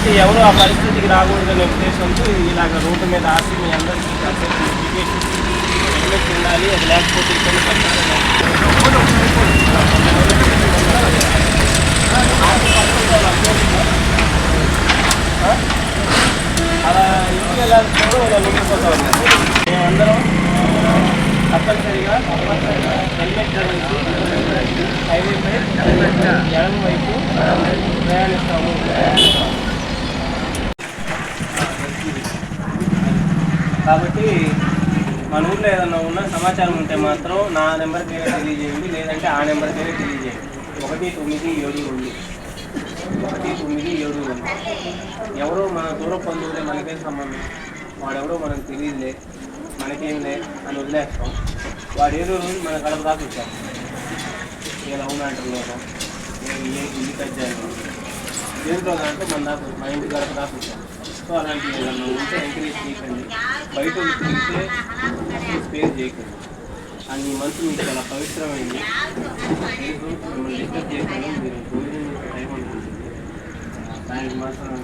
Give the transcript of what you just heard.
కాబట్టి ఎవరు ఆ పరిస్థితికి రాకూడదనే ఉద్దేశంతో ఇలాగ రోడ్డు మీద ఆసి మీ అందరికీ కాసేపు ఎడ్యుకేషన్ హెల్మెట్ ఉండాలి, అది లేకపోతే ఇబ్బంది పడతారు. అలా ఇంటికి వెళ్ళాల్సినప్పుడు ఇలా ఉండిపోతా ఉన్నాం. మేమందరం తప్పనిసరిగా హెల్మెట్ ధరించి హైవేపై ఎడమ వైపు ప్రయాణిస్తాము. కాబట్టి మన ఊళ్ళో ఏదన్నా ఉన్న సమాచారం ఉంటే మాత్రం నా నెంబర్కైనా తెలియజేయండి, లేదంటే ఆ నెంబర్కైనా తెలియజేయండి. 1972 1972. ఎవరో మన దూర బంధువులే, మనకేం సంబంధం, వాడెవరో మనకు తెలియదులే, మనకేంలే అని వదిలేస్తాం. వాడు ఏదో రోజు మన గడప దాకా వచ్చాం. ఏ లవ్ మ్యాటర్లోనో, ఏ ఇల్లు కజ్జాలో, దేంట్లో దాంట్లో మన దాకా మా ఇంటి గడప దాకా వచ్చాం. సో అలాంటివి ఏదన్నా ఉంటే ఎంకరేజ్ చేయకండి. బయట తిరిగితే స్పేర్ చేయకండి. అండ్ మీ మనసు మీకు చాలా పవిత్రమైంది. మిమ్మల్ని డిస్టర్బ్ చేయకుండా మీరు భోజనం టైం అనుకుంటుంది, దానికి మాత్రం